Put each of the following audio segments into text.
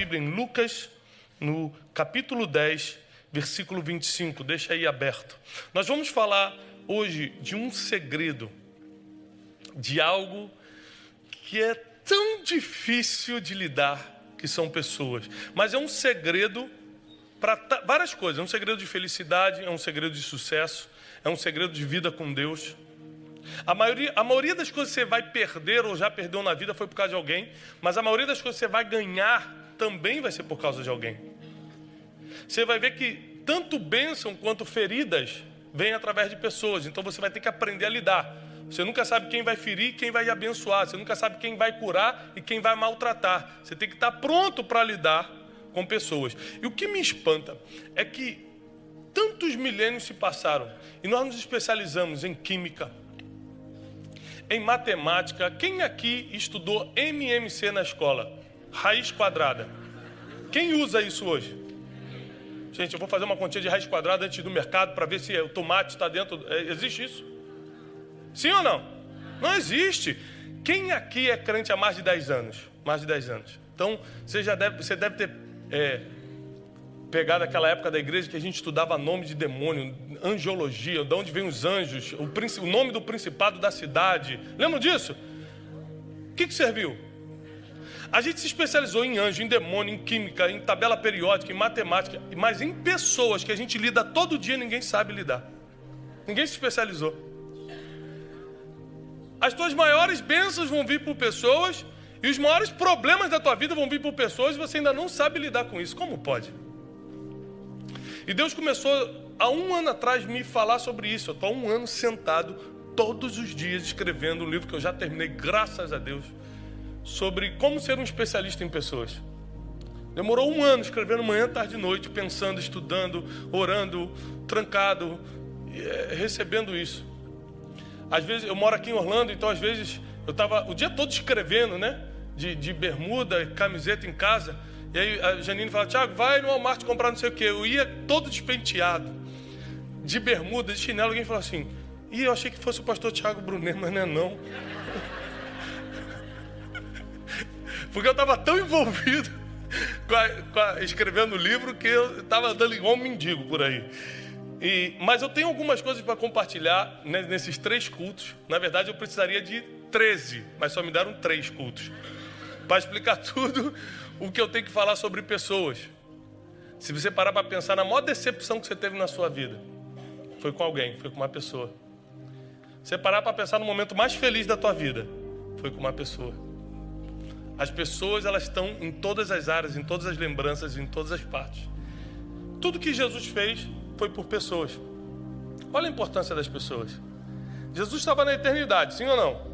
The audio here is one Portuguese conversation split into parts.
Bíblia em Lucas, no capítulo 10, versículo 25. Deixa aí aberto. Nós vamos falar hoje de um segredo, de algo que é tão difícil de lidar, que são pessoas. Mas é um segredo para várias coisas. É um segredo de felicidade, é um segredo de sucesso, é um segredo de vida com Deus. A maioria das coisas que você vai perder ou já perdeu na vida foi por causa de alguém, mas a maioria das coisas que você vai ganhar também vai ser por causa de alguém. Você vai ver que tanto bênção quanto feridas vêm através de pessoas, então você vai ter que aprender a lidar. Você nunca sabe quem vai ferir, quem vai abençoar, você nunca sabe quem vai curar e quem vai maltratar. Você tem que estar pronto para lidar com pessoas. E o que me espanta é que tantos milênios se passaram e nós nos especializamos em química, em matemática. Quem aqui estudou MMC na escola? Raiz quadrada. Quem usa isso hoje? Gente, eu vou fazer uma continha de raiz quadrada antes do mercado para ver se o tomate está dentro. Existe isso? Sim ou não? Não existe. Quem aqui é crente há mais de 10 anos? Mais de 10 anos. Então, você deve ter pegado aquela época da igreja que a gente estudava nome de demônio, angiologia, de onde vem os anjos, o nome do principado da cidade. Lembram disso? O que serviu? A gente se especializou em anjo, em demônio, em química, em tabela periódica, em matemática, mas em pessoas que a gente lida todo dia, ninguém sabe lidar. Ninguém se especializou. As tuas maiores bênçãos vão vir por pessoas e os maiores problemas da tua vida vão vir por pessoas e você ainda não sabe lidar com isso. Como pode? E Deus começou há 1 ano atrás me falar sobre isso. Eu estou há 1 ano sentado todos os dias escrevendo um livro que eu já terminei, graças a Deus, sobre como ser um especialista em pessoas. Demorou 1 ano escrevendo manhã, tarde e noite, pensando, estudando, orando, trancado, recebendo isso. Às vezes, eu moro aqui em Orlando, então às vezes eu estava o dia todo escrevendo, né? De bermuda, camiseta em casa. E aí a Janine fala: Tiago, vai no Walmart comprar não sei o quê. Eu ia todo despenteado, de bermuda, de chinelo. Alguém falou assim: eu achei que fosse o pastor Tiago Brunet, mas não é não. Porque eu estava tão envolvido escrevendo o livro que eu estava andando igual um mendigo por aí. Mas eu tenho algumas coisas para compartilhar nesses 3 cultos. Na verdade, eu precisaria de 13, mas só me deram 3 cultos para explicar tudo o que eu tenho que falar sobre pessoas. Se você parar para pensar na maior decepção que você teve na sua vida, foi com alguém, foi com uma pessoa. Se você parar para pensar no momento mais feliz da tua vida, foi com uma pessoa. As pessoas, elas estão em todas as áreas, em todas as lembranças, em todas as partes. Tudo que Jesus fez foi por pessoas. Olha a importância das pessoas. Jesus estava na eternidade, sim ou não?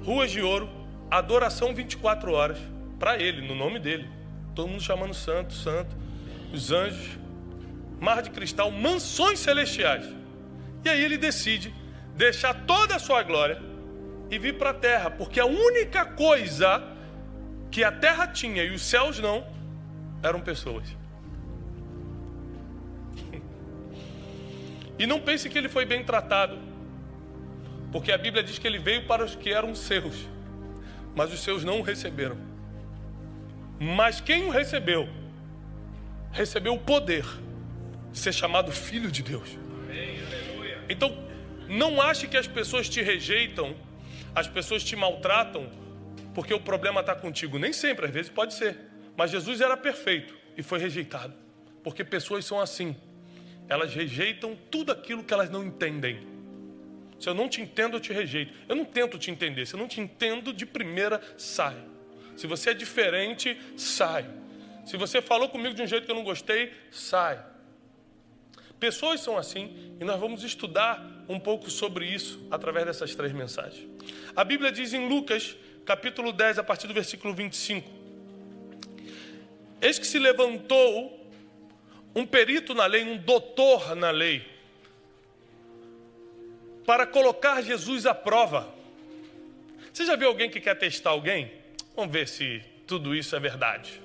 Ruas de ouro, adoração 24 horas para ele, no nome dele. Todo mundo chamando santo, santo. Os anjos, mar de cristal, mansões celestiais. E aí ele decide deixar toda a sua glória e vir para a terra, porque a única coisa que a terra tinha e os céus não eram pessoas. E não pense que ele foi bem tratado, porque a Bíblia diz que ele veio para os que eram seus, mas os seus não o receberam. Mas quem o recebeu, recebeu o poder de ser chamado filho de Deus. Então, não ache que as pessoas te rejeitam, as pessoas te maltratam, porque o problema está contigo. Nem sempre, às vezes pode ser. Mas Jesus era perfeito e foi rejeitado, porque pessoas são assim. Elas rejeitam tudo aquilo que elas não entendem. Se eu não te entendo, eu te rejeito. Eu não tento te entender. Se eu não te entendo, de primeira, sai. Se você é diferente, sai. Se você falou comigo de um jeito que eu não gostei, sai. Pessoas são assim e nós vamos estudar um pouco sobre isso através dessas 3 mensagens. A Bíblia diz em Lucas, capítulo 10, a partir do versículo 25. Eis que se levantou um perito na lei, um doutor na lei, para colocar Jesus à prova. Você já viu alguém que quer testar alguém? Vamos ver se tudo isso é verdade.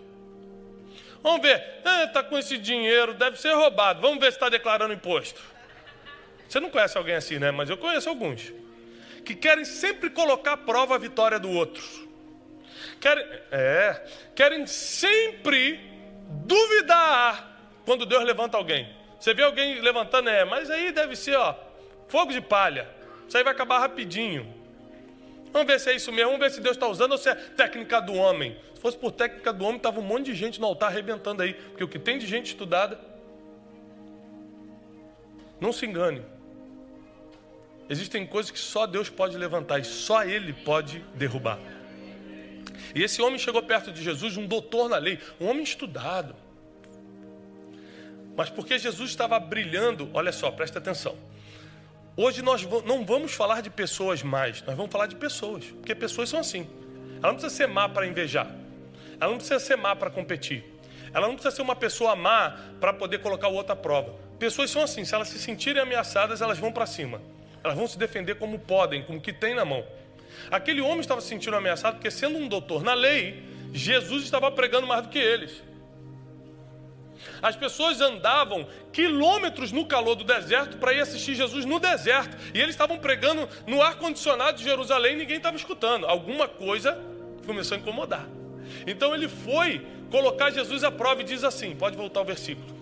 Vamos ver, está com esse dinheiro, deve ser roubado. Vamos ver se está declarando imposto. Você não conhece alguém assim, né? Mas eu conheço alguns que querem sempre colocar à prova a vitória do outro. Querem sempre duvidar quando Deus levanta alguém. Você vê alguém levantando, mas aí deve ser, fogo de palha. Isso aí vai acabar rapidinho. Vamos ver se é isso mesmo, vamos ver se Deus está usando ou se é técnica do homem. Se fosse por técnica do homem, estava um monte de gente no altar arrebentando aí. Porque o que tem de gente estudada, não se engane. Existem coisas que só Deus pode levantar e só Ele pode derrubar. E esse homem chegou perto de Jesus, um doutor na lei, um homem estudado. Mas porque Jesus estava brilhando, olha só, presta atenção. Hoje nós não vamos falar de pessoas mais, nós vamos falar de pessoas. Porque pessoas são assim. Ela não precisa ser má para invejar. Ela não precisa ser má para competir. Ela não precisa ser uma pessoa má para poder colocar o outro à prova. Pessoas são assim, se elas se sentirem ameaçadas, elas vão para cima. Elas vão se defender como podem, com o que tem na mão. Aquele homem estava se sentindo ameaçado porque, sendo um doutor na lei, Jesus estava pregando mais do que eles. As pessoas andavam quilômetros no calor do deserto para ir assistir Jesus no deserto. E eles estavam pregando no ar-condicionado de Jerusalém e ninguém estava escutando. Alguma coisa começou a incomodar. Então ele foi colocar Jesus à prova e diz assim, pode voltar ao versículo.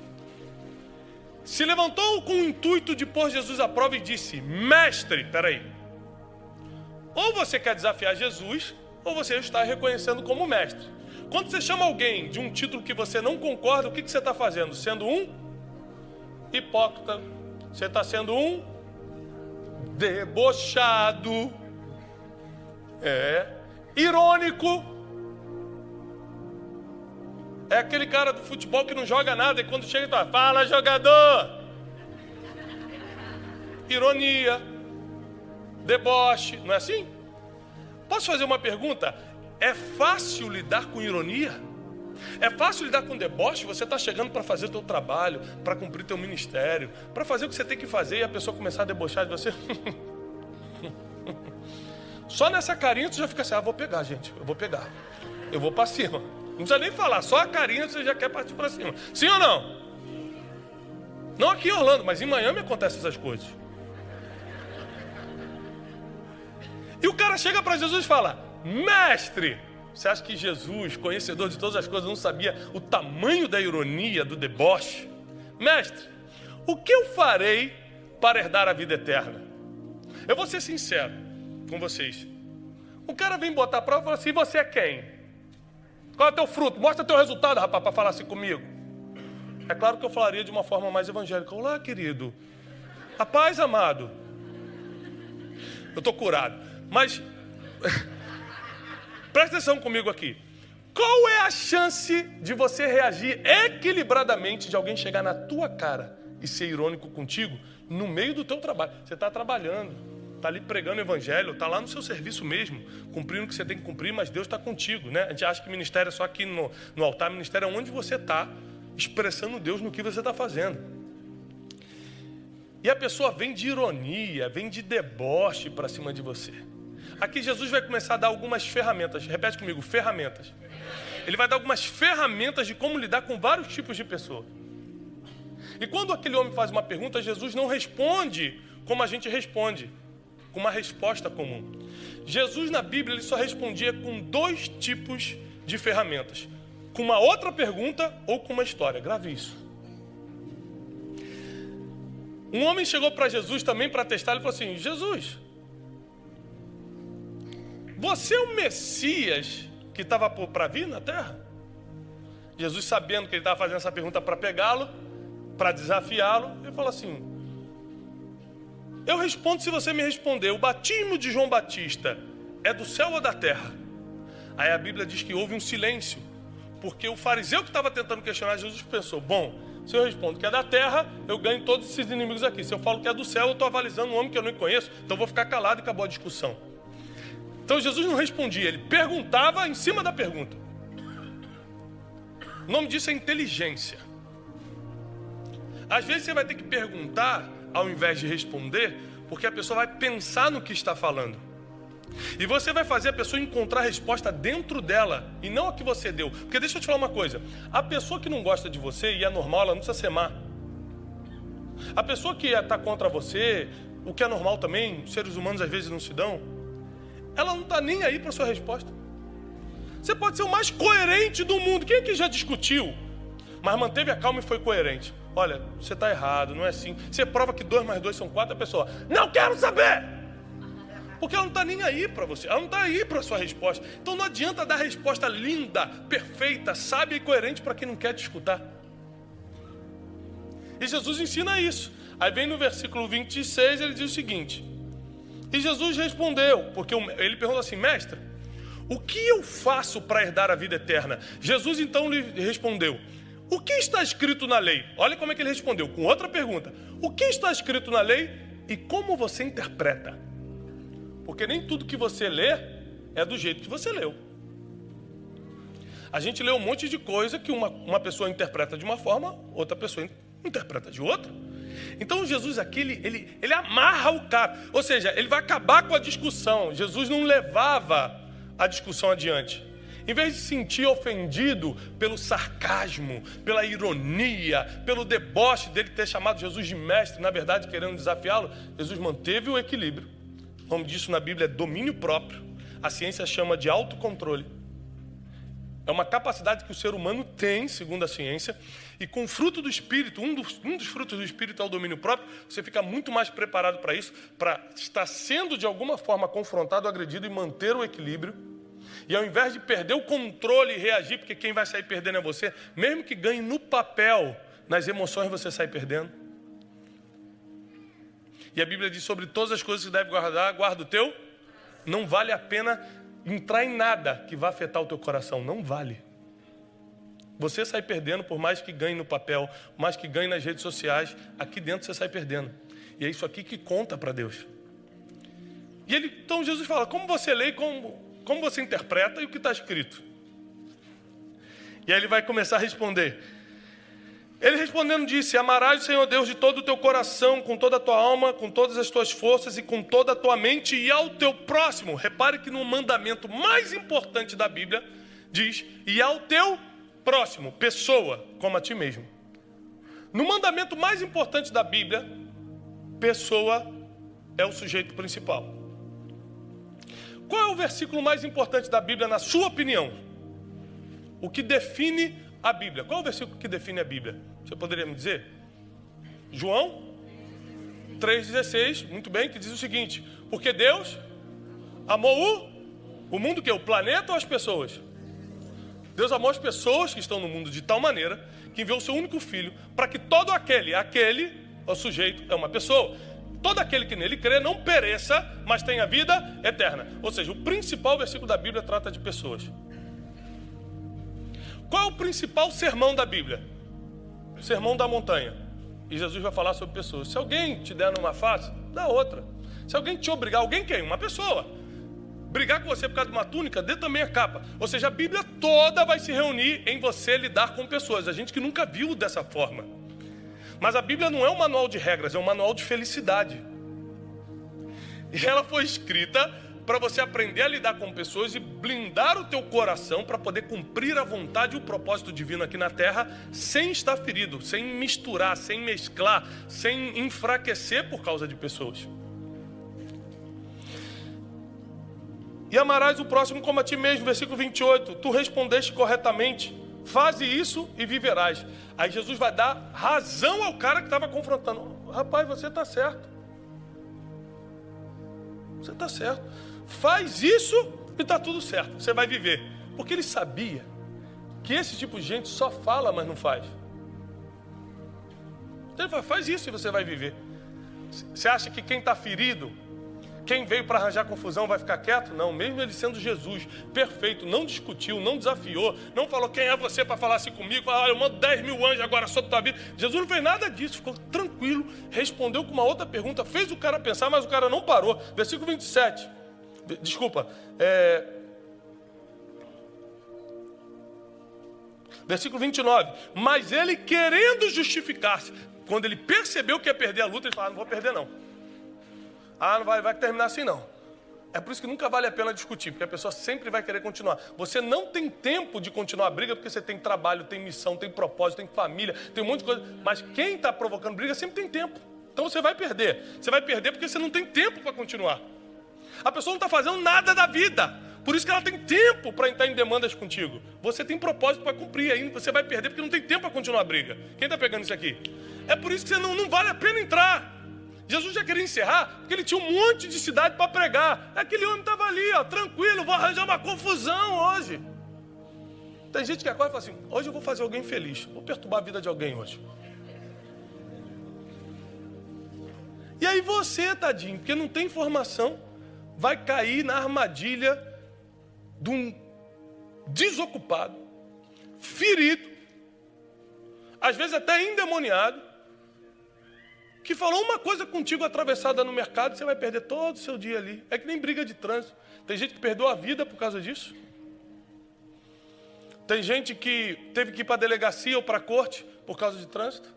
Se levantou com o intuito de pôr Jesus à prova e disse, mestre, peraí. Ou você quer desafiar Jesus, ou você está reconhecendo como mestre. Quando você chama alguém de um título que você não concorda, o que você está fazendo? Sendo um hipócrita. Você está sendo um debochado. Irônico. É aquele cara do futebol que não joga nada e quando chega ele fala, fala jogador. Ironia. Deboche. Não é assim? Posso fazer uma pergunta? É fácil lidar com ironia? É fácil lidar com deboche? Você está chegando para fazer o teu trabalho, para cumprir teu ministério, para fazer o que você tem que fazer e a pessoa começar a debochar de você. Só nessa carinha você já fica assim, vou pegar, gente, eu vou pegar. Eu vou para cima. Não precisa nem falar, só a carinha você já quer partir para cima. Sim ou não? Não aqui em Orlando, mas em Miami acontecem essas coisas. E o cara chega para Jesus e fala, mestre, você acha que Jesus, conhecedor de todas as coisas, não sabia o tamanho da ironia, do deboche? Mestre, o que eu farei para herdar a vida eterna? Eu vou ser sincero com vocês. O cara vem botar a prova e fala assim, e você é quem? Qual é o teu fruto? Mostra teu resultado, rapaz, para falar assim comigo. É claro que eu falaria de uma forma mais evangélica. Olá, querido. Rapaz, amado. Eu estou curado. Mas... presta atenção comigo aqui. Qual é a chance de você reagir equilibradamente de alguém chegar na tua cara e ser irônico contigo no meio do teu trabalho? Você está trabalhando, está ali pregando o evangelho, está lá no seu serviço mesmo, cumprindo o que você tem que cumprir, mas Deus está contigo, né? A gente acha que ministério é só aqui no altar, ministério é onde você está expressando Deus no que você está fazendo. E a pessoa vem de ironia, vem de deboche para cima de você. Aqui Jesus vai começar a dar algumas ferramentas. Repete comigo, ferramentas. Ele vai dar algumas ferramentas de como lidar com vários tipos de pessoas. E quando aquele homem faz uma pergunta, Jesus não responde como a gente responde, com uma resposta comum. Jesus na Bíblia ele só respondia com 2 tipos de ferramentas. Com uma outra pergunta ou com uma história. Grave isso. Um homem chegou para Jesus também para testar. Ele falou assim, Jesus... você é o Messias que estava para vir na terra? Jesus, sabendo que ele estava fazendo essa pergunta para pegá-lo, para desafiá-lo, ele falou assim, eu respondo se você me responder, o batismo de João Batista é do céu ou da terra? Aí a Bíblia diz que houve um silêncio, porque o fariseu que estava tentando questionar Jesus pensou, bom, se eu respondo que é da terra, eu ganho todos esses inimigos aqui. Se eu falo que é do céu, eu estou avalizando um homem que eu não conheço, então eu vou ficar calado e acabou a discussão. Então Jesus não respondia, ele perguntava em cima da pergunta. O nome disso é inteligência. Às vezes você vai ter que perguntar ao invés de responder, porque a pessoa vai pensar no que está falando. E você vai fazer a pessoa encontrar a resposta dentro dela, e não a que você deu. Porque deixa eu te falar uma coisa, a pessoa que não gosta de você, e é normal, ela não precisa ser má. A pessoa que está contra você, o que é normal também, seres humanos às vezes não se dão, ela não está nem aí para a sua resposta. Você pode ser o mais coerente do mundo. Quem aqui já discutiu, mas manteve a calma e foi coerente? Olha, você está errado, não é assim. Você prova que 2 mais 2 são 4, a pessoa, não quero saber! Porque ela não está nem aí para você, ela não está aí para a sua resposta. Então não adianta dar resposta linda, perfeita, sábia e coerente para quem não quer te escutar. E Jesus ensina isso. Aí vem no versículo 26, ele diz o seguinte: e Jesus respondeu, porque ele perguntou assim, mestre, o que eu faço para herdar a vida eterna? Jesus então lhe respondeu, o que está escrito na lei? Olha como é que ele respondeu, com outra pergunta. O que está escrito na lei e como você interpreta? Porque nem tudo que você lê é do jeito que você leu. A gente lê um monte de coisa que uma pessoa interpreta de uma forma, outra pessoa interpreta de outra. Então Jesus aqui, ele amarra o cara. Ou seja, ele vai acabar com a discussão. Jesus não levava a discussão adiante. Em vez de se sentir ofendido pelo sarcasmo, pela ironia, pelo deboche dele ter chamado Jesus de mestre, na verdade querendo desafiá-lo, Jesus manteve o equilíbrio. O nome disso na Bíblia é domínio próprio. A ciência chama de autocontrole. É uma capacidade que o ser humano tem, segundo a ciência, e com o fruto do Espírito, um dos frutos do Espírito é o domínio próprio, você fica muito mais preparado para isso, para estar sendo de alguma forma confrontado, agredido e manter o equilíbrio. E ao invés de perder o controle e reagir, porque quem vai sair perdendo é você, mesmo que ganhe no papel, nas emoções você sai perdendo. E a Bíblia diz sobre todas as coisas que deve guardar, guarda o teu. Não vale a pena entrar em nada que vá afetar o teu coração, não vale. Você sai perdendo por mais que ganhe no papel, por mais que ganhe nas redes sociais, aqui dentro você sai perdendo. E é isso aqui que conta para Deus. E então Jesus fala, como você lê, como você interpreta e o que está escrito? E aí ele vai começar a responder. Ele respondendo disse, amarás o Senhor Deus de todo o teu coração, com toda a tua alma, com todas as tuas forças e com toda a tua mente e ao teu próximo. Repare que no mandamento mais importante da Bíblia diz, e ao teu próximo, pessoa, como a ti mesmo. No mandamento mais importante da Bíblia, pessoa é o sujeito principal. Qual é o versículo mais importante da Bíblia, na sua opinião? O que define a Bíblia. Qual é o versículo que define a Bíblia? Você poderia me dizer? João 3,16, muito bem, que diz o seguinte, porque Deus amou o mundo, que é o planeta ou as pessoas? Deus amou as pessoas que estão no mundo de tal maneira que enviou o seu único filho para que todo aquele, o sujeito é uma pessoa, todo aquele que nele crê não pereça, mas tenha vida eterna. Ou seja, o principal versículo da Bíblia trata de pessoas. Qual é o principal sermão da Bíblia? O sermão da montanha. E Jesus vai falar sobre pessoas. Se alguém te der numa face, dá outra. Se alguém te obrigar, alguém quem? Uma pessoa. Brigar com você por causa de uma túnica, dê também a capa. Ou seja, a Bíblia toda vai se reunir em você lidar com pessoas. A gente que nunca viu dessa forma. Mas a Bíblia não é um manual de regras, é um manual de felicidade. E ela foi escrita para você aprender a lidar com pessoas e blindar o teu coração para poder cumprir a vontade e o propósito divino aqui na terra sem estar ferido, sem misturar, sem mesclar, sem enfraquecer por causa de pessoas. E amarás o próximo como a ti mesmo, versículo 28, tu respondeste corretamente, faze isso e viverás. Aí Jesus vai dar razão ao cara que estava confrontando. Rapaz, você está certo. Você está certo. Faz isso e está tudo certo. Você vai viver. Porque ele sabia que esse tipo de gente só fala, mas não faz. Ele fala, faz isso e você vai viver. Você acha que quem está ferido, quem veio para arranjar confusão vai ficar quieto? Não, mesmo ele sendo Jesus, perfeito, não discutiu, não desafiou, não falou quem é você para falar assim comigo, falou, eu mando 10 mil anjos agora sobre tua vida. Jesus não fez nada disso, ficou tranquilo, respondeu com uma outra pergunta, fez o cara pensar, mas o cara não parou. Versículo 27, desculpa, versículo 29, mas ele querendo justificar-se, quando ele percebeu que ia perder a luta, ele falou, não vou perder não. Não vai terminar assim não. É por isso que nunca vale a pena discutir, porque a pessoa sempre vai querer continuar. Você não tem tempo de continuar a briga, porque você tem trabalho, tem missão, tem propósito, tem família, tem um monte de coisa. Mas quem está provocando briga sempre tem tempo. Então você vai perder. Você vai perder porque você não tem tempo para continuar. A pessoa não está fazendo nada da vida. Por isso que ela tem tempo para entrar em demandas contigo. Você tem propósito para cumprir ainda, você vai perder porque não tem tempo para continuar a briga. Quem está pegando isso aqui? É por isso que você não vale a pena entrar. Jesus já queria encerrar, porque ele tinha um monte de cidade para pregar. Aquele homem estava ali, ó, tranquilo, vou arranjar uma confusão hoje. Tem gente que acorda e fala assim, hoje eu vou fazer alguém feliz, vou perturbar a vida de alguém hoje. E aí você, tadinho, porque não tem informação, vai cair na armadilha de um desocupado, ferido, às vezes até endemoniado, que falou uma coisa contigo atravessada no mercado, você vai perder todo o seu dia ali. É que nem briga de trânsito. Tem gente que perdeu a vida por causa disso. Tem gente que teve que ir para a delegacia ou para a corte por causa de trânsito.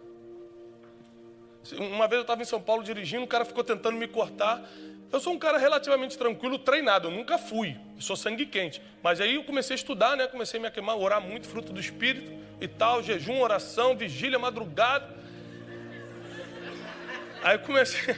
Uma vez eu estava em São Paulo dirigindo, um cara ficou tentando me cortar. Eu sou um cara relativamente tranquilo, treinado, eu nunca fui, eu sou sangue quente. Mas aí eu comecei a estudar, né? Comecei a me aquemar, orar muito, fruto do Espírito e tal, jejum, oração, vigília, madrugada. Aí eu comecei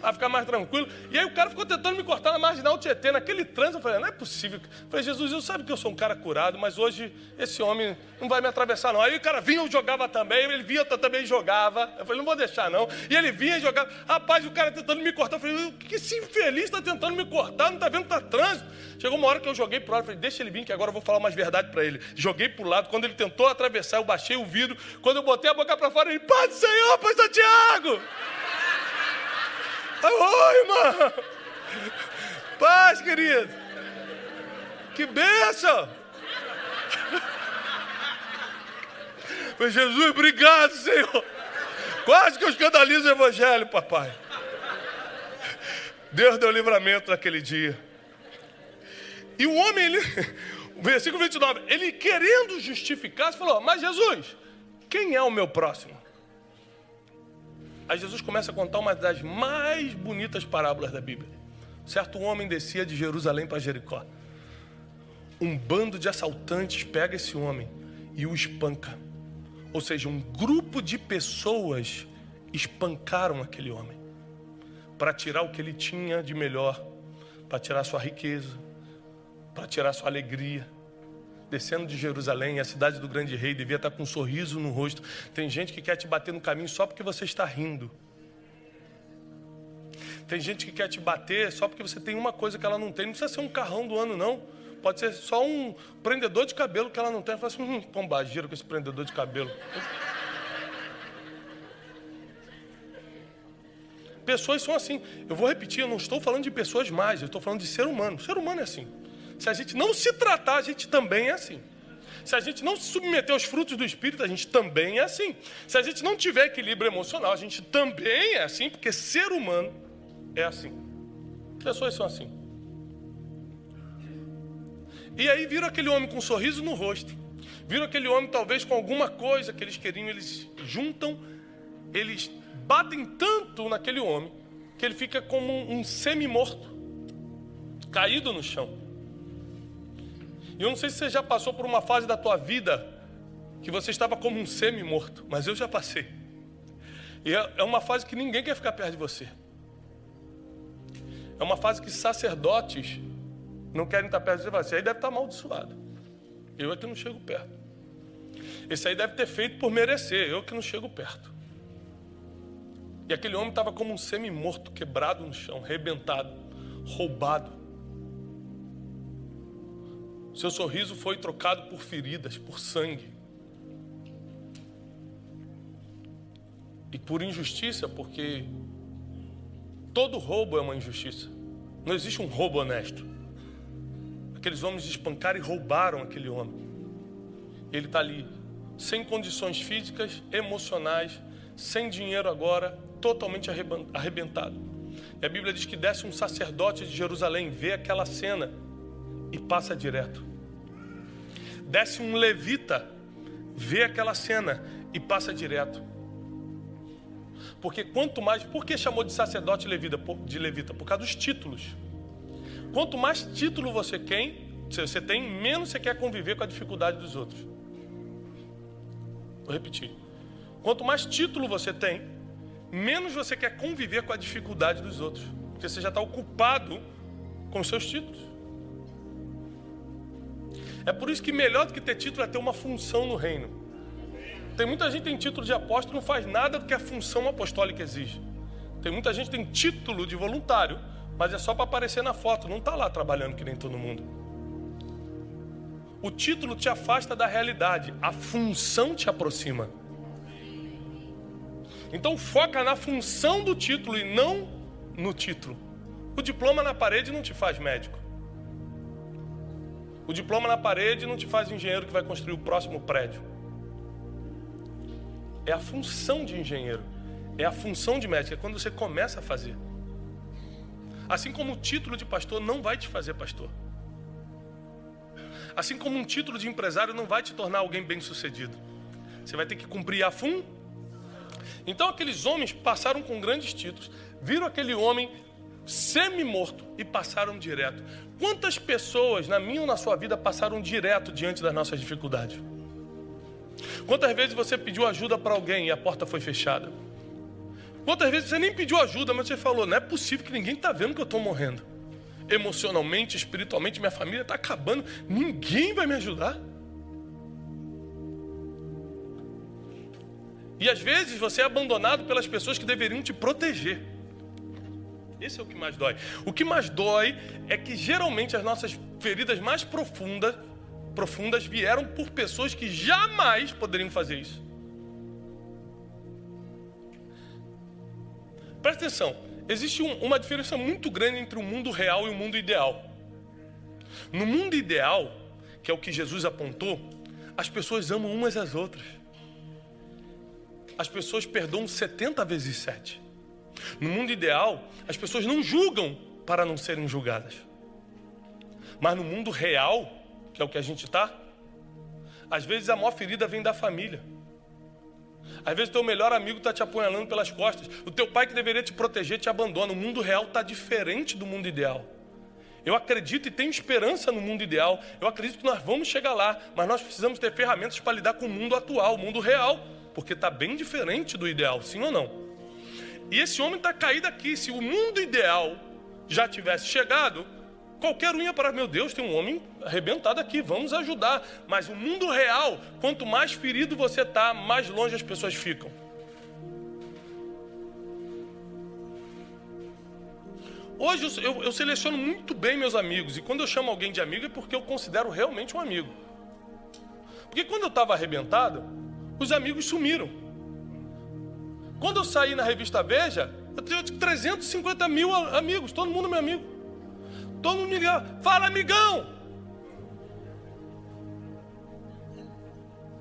a ficar mais tranquilo. E aí o cara ficou tentando me cortar na marginal Tietê, naquele trânsito. Eu falei, não é possível. Eu falei, Jesus, eu sabe que eu sou um cara curado, mas hoje esse homem não vai me atravessar não. Aí o cara vinha e jogava também, ele vinha eu também jogava. Eu falei, não vou deixar não. E ele vinha e jogava. Rapaz, o cara tentando me cortar. Eu falei, o que esse infeliz está tentando me cortar? Não está vendo que está trânsito? Chegou uma hora que eu joguei pro lado, falei, deixa ele vir que agora eu vou falar mais verdade para ele. Joguei pro lado, quando ele tentou atravessar, eu baixei o vidro. Quando eu botei a boca para fora, ele, Pai do Senhor, Pai Santiago! Oi, irmão! Paz, querido! Que bênção! Mas Jesus, obrigado, Senhor! Quase que eu escandalizo o evangelho, papai. Deus deu livramento naquele dia. E o homem, versículo 29, ele querendo justificar-se, falou, mas Jesus, quem é o meu próximo? Aí Jesus começa a contar uma das mais bonitas parábolas da Bíblia. Certo homem descia de Jerusalém para Jericó. Um bando de assaltantes pega esse homem e o espanca. Ou seja, um grupo de pessoas espancaram aquele homem para tirar o que ele tinha de melhor, para tirar sua riqueza, para tirar sua alegria. Descendo de Jerusalém, a cidade do grande rei, devia estar com um sorriso no rosto. Tem gente que quer te bater no caminho só porque você está rindo. Tem gente que quer te bater só porque você tem uma coisa que ela não tem. Não precisa ser um carrão do ano, não. Pode ser só um prendedor de cabelo que ela não tem. Fala assim, pombagira com esse prendedor de cabelo. Pessoas são assim. Eu vou repetir, eu não estou falando de pessoas mais, eu estou falando de ser humano. O ser humano é assim. Se a gente não se tratar, a gente também é assim. Se a gente não se submeter aos frutos do Espírito, a gente também é assim. Se a gente não tiver equilíbrio emocional, a gente também é assim, porque ser humano é assim. Pessoas são assim. E aí viram aquele homem com um sorriso no rosto. Viram aquele homem talvez com alguma coisa que eles queriam, eles juntam, eles batem tanto naquele homem, que ele fica como um semi-morto, caído no chão. E eu não sei se você já passou por uma fase da tua vida que você estava como um semi-morto, mas eu já passei. E é uma fase que ninguém quer ficar perto de você. É uma fase que sacerdotes não querem estar perto de você. Esse aí deve estar amaldiçoado. Eu é que não chego perto. Esse aí deve ter feito por merecer. Eu que não chego perto. E aquele homem estava como um semi-morto, quebrado no chão, arrebentado, roubado. Seu sorriso foi trocado por feridas, por sangue. E por injustiça, porque todo roubo é uma injustiça. Não existe um roubo honesto. Aqueles homens espancaram e roubaram aquele homem. Ele está ali, sem condições físicas, emocionais, sem dinheiro agora, totalmente arrebentado. E a Bíblia diz que desce um sacerdote de Jerusalém, vê aquela cena e passa direto. Desce um levita, vê aquela cena e passa direto. Porque quanto mais... Por que chamou de sacerdote de levita? Por causa dos títulos. Quanto mais título você tem, menos você quer conviver com a dificuldade dos outros. Vou repetir. Quanto mais título você tem, menos você quer conviver com a dificuldade dos outros. Porque você já está ocupado com os seus títulos. É por isso que melhor do que ter título é ter uma função no reino. Tem muita gente que tem título de apóstolo e não faz nada do que a função apostólica exige. Tem muita gente que tem título de voluntário, mas é só para aparecer na foto, não está lá trabalhando que nem todo mundo. O título te afasta da realidade, a função te aproxima. Então foca na função do título e não no título. O diploma na parede não te faz médico. O diploma na parede não te faz engenheiro que vai construir o próximo prédio. É a função de engenheiro, é a função de médico, é quando você começa a fazer. Assim como o título de pastor não vai te fazer pastor. Assim como um título de empresário não vai te tornar alguém bem-sucedido. Você vai ter que cumprir a função. Então aqueles homens passaram com grandes títulos, viram aquele homem semi-morto e passaram direto. Quantas pessoas na minha ou na sua vida passaram direto diante das nossas dificuldades? Quantas vezes você pediu ajuda para alguém e a porta foi fechada? Quantas vezes você nem pediu ajuda, mas você falou, não é possível que ninguém está vendo que eu estou morrendo. Emocionalmente, espiritualmente, minha família está acabando, ninguém vai me ajudar. E às vezes você é abandonado pelas pessoas que deveriam te proteger. Esse é o que mais dói. O que mais dói é que geralmente as nossas feridas mais profundas vieram por pessoas que jamais poderiam fazer isso. Presta atenção, existe uma diferença muito grande entre o mundo real e o mundo ideal. No mundo ideal, que é o que Jesus apontou, as pessoas amam umas às outras. As pessoas perdoam 70 vezes 7. No mundo ideal, as pessoas não julgam para não serem julgadas. Mas no mundo real, que é o que a gente está, às vezes a maior ferida vem da família. Às vezes o teu melhor amigo está te apunhalando pelas costas. O teu pai que deveria te proteger te abandona. O mundo real está diferente do mundo ideal. Eu acredito e tenho esperança no mundo ideal. Eu acredito que nós vamos chegar lá. Mas nós precisamos ter ferramentas para lidar com o mundo atual, o mundo real. Porque está bem diferente do ideal, sim ou não? E esse homem está caído aqui. Se o mundo ideal já tivesse chegado, qualquer um ia para, meu Deus, tem um homem arrebentado aqui, vamos ajudar. Mas o mundo real, quanto mais ferido você está, mais longe as pessoas ficam. Hoje eu seleciono muito bem meus amigos. E quando eu chamo alguém de amigo é porque eu considero realmente um amigo. Porque quando eu estava arrebentado, os amigos sumiram. Quando eu saí na revista Veja, eu tinha 350 mil amigos, todo mundo meu amigo. Todo mundo me ligava, fala amigão!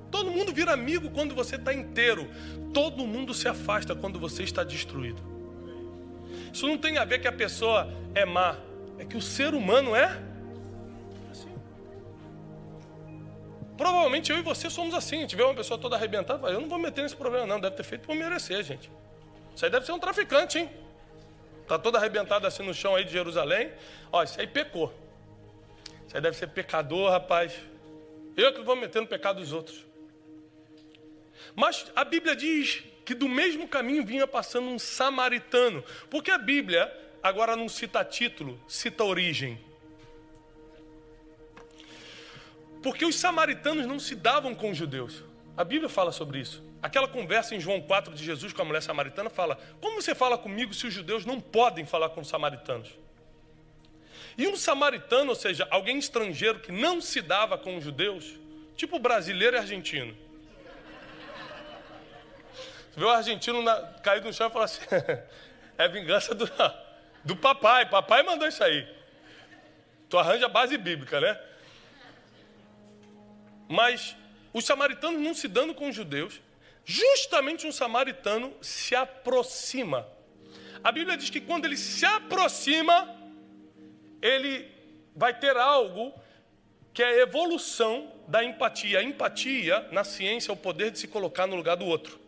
Todo mundo vira amigo quando você está inteiro. Todo mundo se afasta quando você está destruído. Isso não tem a ver que a pessoa é má, é que o ser humano é assim. Provavelmente eu e você somos assim. A gente vê uma pessoa toda arrebentada, eu não vou meter nesse problema não, deve ter feito por merecer, gente. Isso aí deve ser um traficante, hein? Está toda arrebentada assim no chão aí de Jerusalém. Ó, isso aí pecou. Isso aí deve ser pecador, rapaz. Eu que vou meter no pecado dos outros. Mas a Bíblia diz que do mesmo caminho vinha passando um samaritano. Porque a Bíblia agora não cita título, cita origem. Porque os samaritanos não se davam com os judeus. A Bíblia fala sobre isso. Aquela conversa em João 4 de Jesus com a mulher samaritana fala: como você fala comigo se os judeus não podem falar com os samaritanos? E um samaritano, ou seja, alguém estrangeiro que não se dava com os judeus, tipo brasileiro e argentino. Você vê o argentino caído no chão e fala assim: é vingança do papai. Papai mandou isso aí. Tu arranja a base bíblica, né? Mas os samaritanos não se dando com os judeus, justamente um samaritano se aproxima. A Bíblia diz que quando ele se aproxima, ele vai ter algo que é a evolução da empatia. A empatia, na ciência, é o poder de se colocar no lugar do outro.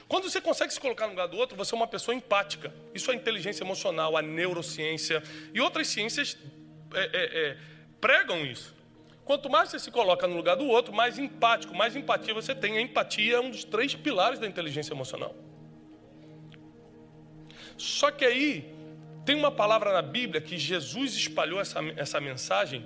Quando você consegue se colocar no lugar do outro, você é uma pessoa empática. Isso é a inteligência emocional, a neurociência e outras ciências pregam isso. Quanto mais você se coloca no lugar do outro, mais empático, mais empatia você tem. A empatia é um dos 3 pilares da inteligência emocional. Só que aí tem uma palavra na Bíblia que Jesus espalhou essa mensagem,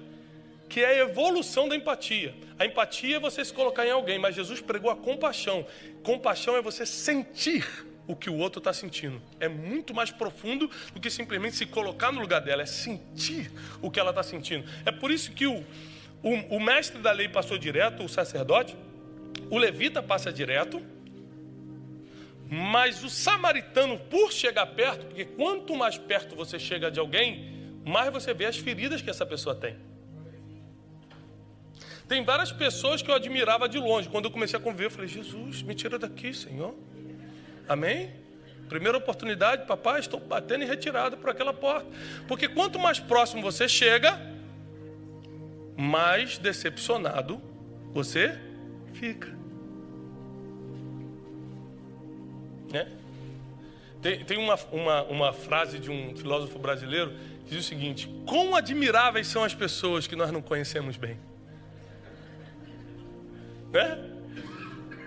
que é a evolução da empatia. A empatia é você se colocar em alguém, mas Jesus pregou a compaixão. Compaixão é você sentir o que o outro está sentindo. É muito mais profundo do que simplesmente se colocar no lugar dela, é sentir o que ela está sentindo. É por isso que o mestre da lei passou direto, o sacerdote, o levita passa direto, mas o samaritano, por chegar perto, porque quanto mais perto você chega de alguém, mais você vê as feridas que essa pessoa tem. Tem várias pessoas que eu admirava de longe. Quando eu comecei a conviver, eu falei, Jesus, me tira daqui, Senhor. Amém? Primeira oportunidade, papai, estou batendo em retirada por aquela porta. Porque quanto mais próximo você chega, mais decepcionado você fica. Né? Tem uma frase de um filósofo brasileiro que diz o seguinte: quão admiráveis são as pessoas que nós não conhecemos bem. Né?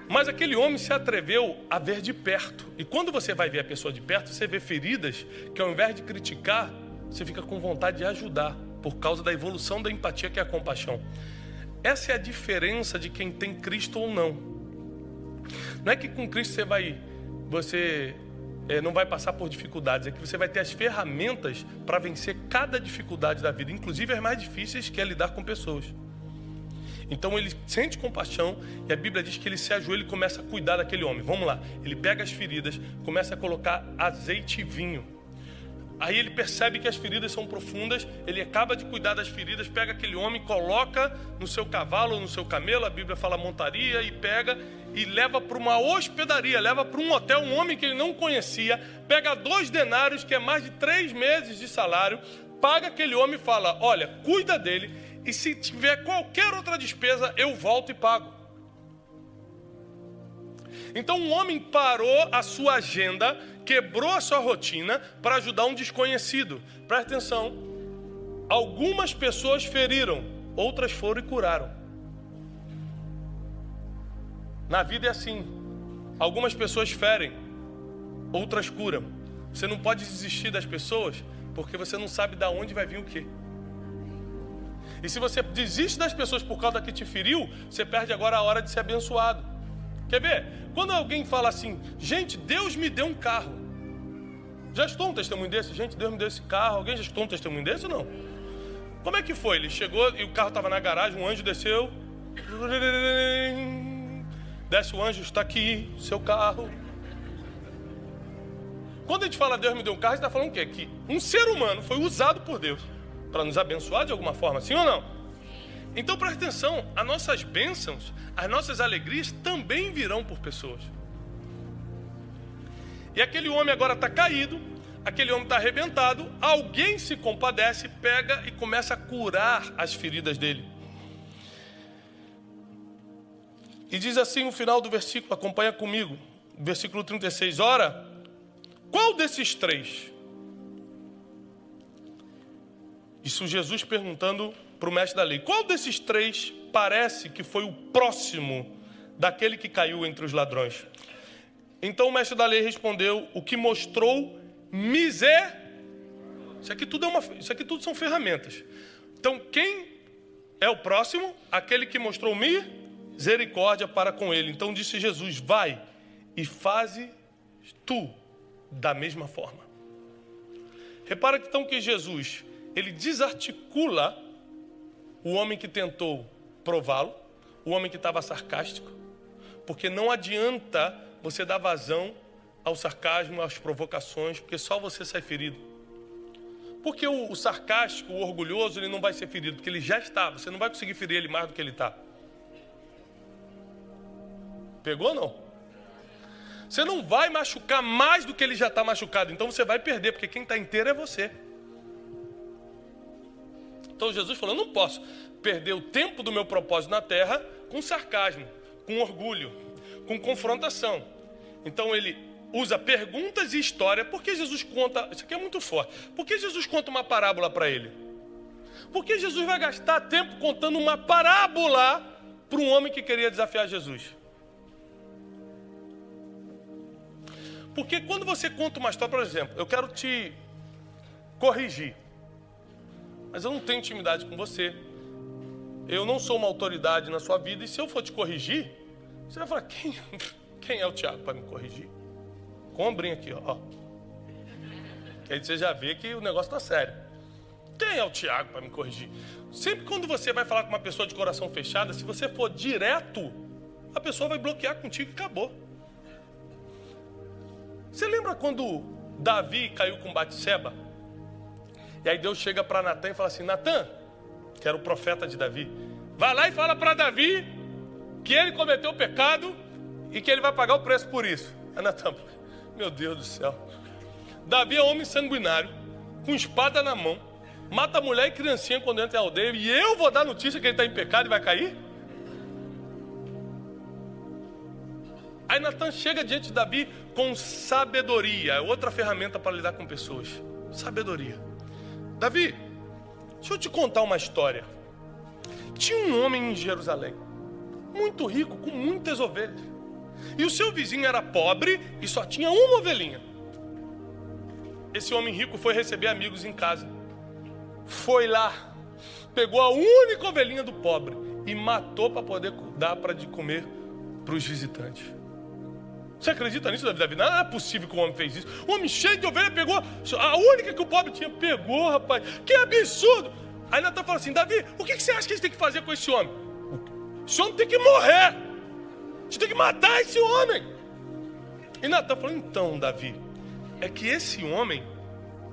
Mas aquele homem se atreveu a ver de perto. E quando você vai ver a pessoa de perto, você vê feridas que, ao invés de criticar, você fica com vontade de ajudar, por causa da evolução da empatia, que é a compaixão. Essa é a diferença de quem tem Cristo ou não. Não é que com Cristo você não vai passar por dificuldades, é que você vai ter as ferramentas para vencer cada dificuldade da vida, inclusive as mais difíceis, que é lidar com pessoas. Então ele sente compaixão e a Bíblia diz que ele se ajoelha e começa a cuidar daquele homem. Vamos lá, ele pega as feridas, começa a colocar azeite e vinho. Aí ele percebe que as feridas são profundas, ele acaba de cuidar das feridas, pega aquele homem, coloca no seu cavalo ou no seu camelo, a Bíblia fala montaria, e pega e leva para uma hospedaria, leva para um hotel, um homem que ele não conhecia, pega 2 denários, que é mais de 3 meses de salário, paga aquele homem e fala, olha, cuida dele, e se tiver qualquer outra despesa, eu volto e pago. Então um homem parou a sua agenda, quebrou a sua rotina para ajudar um desconhecido. Presta atenção, algumas pessoas feriram, outras foram e curaram. Na vida é assim, algumas pessoas ferem, outras curam. Você não pode desistir das pessoas, porque você não sabe de onde vai vir o quê. E se você desiste das pessoas por causa que te feriu, você perde agora a hora de ser abençoado. Quer ver? Quando alguém fala assim, gente, Deus me deu um carro. Já escutou um testemunho desse? Gente, Deus me deu esse carro. Alguém já escutou um testemunho desse ou não? Como é que foi? Ele chegou e o carro estava na garagem, um anjo desceu. Desce o anjo, está aqui, seu carro. Quando a gente fala Deus me deu um carro, a gente está falando o quê? Que um ser humano foi usado por Deus para nos abençoar de alguma forma, sim ou não? Então presta atenção, as nossas bênçãos, as nossas alegrias também virão por pessoas. E aquele homem agora está caído, aquele homem está arrebentado, alguém se compadece, pega e começa a curar as feridas dele. E diz assim no final do versículo, acompanha comigo, versículo 36, ora, qual desses 3? Isso Jesus perguntando para o mestre da lei. Qual desses 3 parece que foi o próximo daquele que caiu entre os ladrões? Então o mestre da lei respondeu, o que mostrou Isso aqui tudo são ferramentas. Então quem é o próximo? Aquele que mostrou misericórdia para com ele. Então disse Jesus, vai e faze tu da mesma forma. Repara então que Jesus, ele desarticula o homem que tentou prová-lo, o homem que estava sarcástico, porque não adianta você dar vazão ao sarcasmo, às provocações, porque só você sai ferido. Porque o sarcástico, o orgulhoso, ele não vai ser ferido, porque ele já está, você não vai conseguir ferir ele mais do que ele está. Pegou ou não? Você não vai machucar mais do que ele já está machucado, então você vai perder, porque quem está inteiro é você. Então Jesus falou, eu não posso perder o tempo do meu propósito na terra com sarcasmo, com orgulho, com confrontação. Então ele usa perguntas e história. Por que Jesus conta, isso aqui é muito forte, por que Jesus conta uma parábola para ele? Por que Jesus vai gastar tempo contando uma parábola para um homem que queria desafiar Jesus? Porque quando você conta uma história, por exemplo, eu quero te corrigir, mas eu não tenho intimidade com você. eu não sou uma autoridade na sua vida, e se eu for te corrigir, você vai falar, quem é o Tiago para me corrigir? Com o ombrinho aqui, ó. Que aí você já vê que o negócio está sério. Quem é o Tiago para me corrigir? Sempre quando você vai falar com uma pessoa de coração fechado, se você for direto, a pessoa vai bloquear contigo e acabou. Você lembra quando Davi caiu com Batseba? E aí Deus chega para Natan e fala assim, Natan, que era o profeta de Davi, vai lá e fala para Davi que ele cometeu o pecado e que ele vai pagar o preço por isso. Aí Natan, meu Deus do céu. Davi é homem sanguinário, com espada na mão, mata mulher e criancinha quando entra em aldeia, e eu vou dar notícia que ele está em pecado e vai cair? Aí Natan chega diante de Davi com sabedoria, outra ferramenta para lidar com pessoas. Sabedoria. Davi, deixa eu te contar uma história. Tinha um homem em Jerusalém, muito rico, com muitas ovelhas. E o seu vizinho era pobre e só tinha uma ovelhinha. Esse homem rico foi receber amigos em casa. Foi lá, pegou a única ovelhinha do pobre e matou para poder dar para de comer para os visitantes. Você acredita nisso, Davi? Não é possível que o homem fez isso. Um homem cheio de ovelha pegou a única que o pobre tinha. Pegou, rapaz. Que absurdo. Aí Natan fala assim, Davi, o que você acha que a gente tem que fazer com esse homem? Esse homem tem que morrer. A gente tem que matar esse homem. E Natan falou, então, Davi, é que esse homem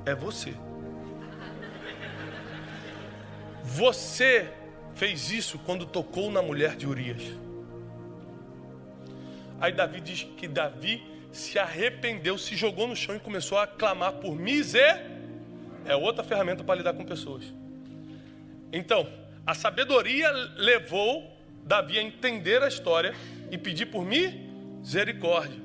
é você. Você fez isso quando tocou na mulher de Urias. Aí Davi diz que Davi se arrependeu, se jogou no chão e começou a clamar por misericórdia. É outra ferramenta para lidar com pessoas. Então, a sabedoria levou Davi a entender a história e pedir por misericórdia.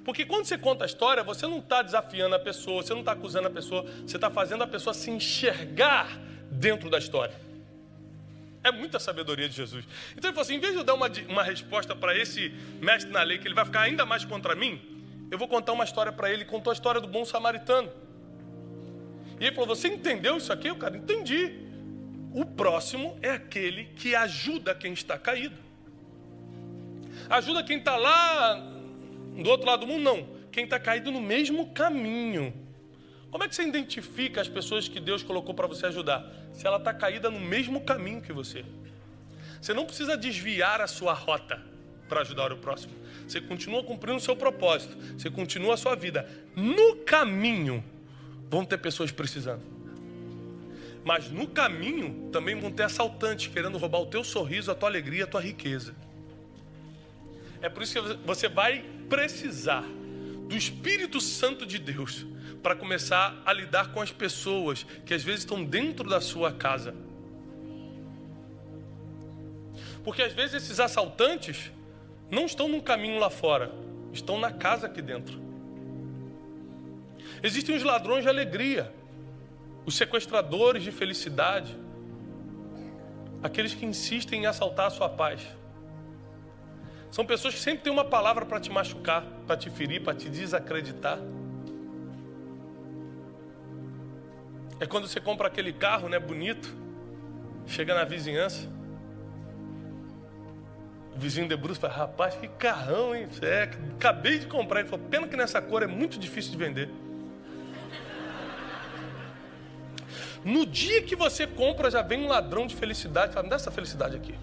Porque quando você conta a história, você não está desafiando a pessoa, você não está acusando a pessoa, você está fazendo a pessoa se enxergar dentro da história. É muita sabedoria de Jesus. Então ele falou assim, em vez de eu dar uma resposta para esse mestre na lei, que ele vai ficar ainda mais contra mim, eu vou contar uma história para ele. Ele contou a história do bom samaritano. E ele falou, você entendeu isso aqui? Eu, cara, entendi. O próximo é aquele que ajuda quem está caído. Ajuda quem está lá do outro lado do mundo? Não. Quem está caído no mesmo caminho. Como é que você identifica as pessoas que Deus colocou para você ajudar? Se ela está caída no mesmo caminho que você. Você não precisa desviar a sua rota para ajudar o próximo. Você continua cumprindo o seu propósito. Você continua a sua vida. No caminho vão ter pessoas precisando. Mas no caminho também vão ter assaltantes querendo roubar o teu sorriso, a tua alegria, a tua riqueza. É por isso que você vai precisar do Espírito Santo de Deus para começar a lidar com as pessoas que às vezes estão dentro da sua casa. Porque às vezes esses assaltantes não estão num caminho lá fora, estão na casa aqui dentro. Existem os ladrões de alegria, os sequestradores de felicidade, aqueles que insistem em assaltar a sua paz. São pessoas que sempre têm uma palavra para te machucar, para te ferir, para te desacreditar. É quando você compra aquele carro, né, bonito, chega na vizinhança, o vizinho debruça e fala, rapaz, que carrão, hein? Acabei de comprar. Ele falou, pena que nessa cor é muito difícil de vender. No dia que você compra, já vem um ladrão de felicidade e fala, me dá essa felicidade aqui.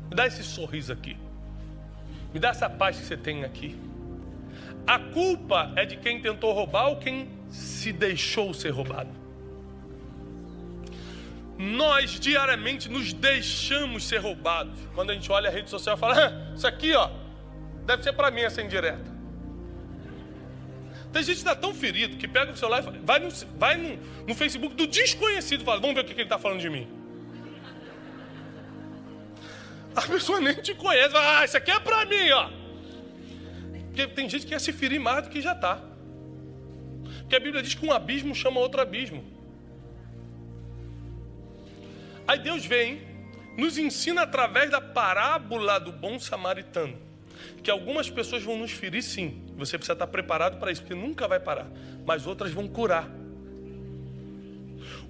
Me dá esse sorriso aqui. Me dá essa paz que você tem aqui. A culpa é de quem tentou roubar ou quem se deixou ser roubado. Nós diariamente nos deixamos ser roubados. Quando a gente olha a rede social e fala, isso aqui, ó, deve ser para mim essa indireta. Tem gente que está tão ferido que pega o celular e vai no Facebook do desconhecido e fala, vamos ver o que ele está falando de mim. A pessoa nem te conhece, fala, isso aqui é para mim, ó. Porque tem gente que quer se ferir mais do que já está. Porque a Bíblia diz que um abismo chama outro abismo. Aí Deus vem, nos ensina através da parábola do bom samaritano, que algumas pessoas vão nos ferir sim, você precisa estar preparado para isso, porque nunca vai parar, mas outras vão curar.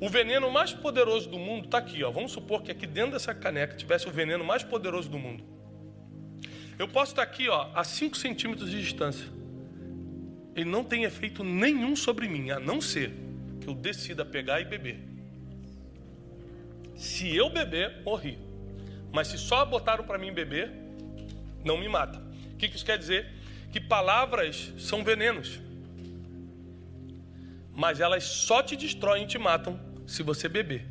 O veneno mais poderoso do mundo está aqui, ó. Vamos supor que aqui dentro dessa caneca tivesse o veneno mais poderoso do mundo. Eu posso estar aqui, ó, a 5 centímetros de distância. Ele não tem efeito nenhum sobre mim, a não ser que eu decida pegar e beber. Se eu beber, morri. Mas se só botaram para mim beber, não me mata. O que isso quer dizer? Que palavras são venenos. Mas elas só te destroem e te matam se você beber.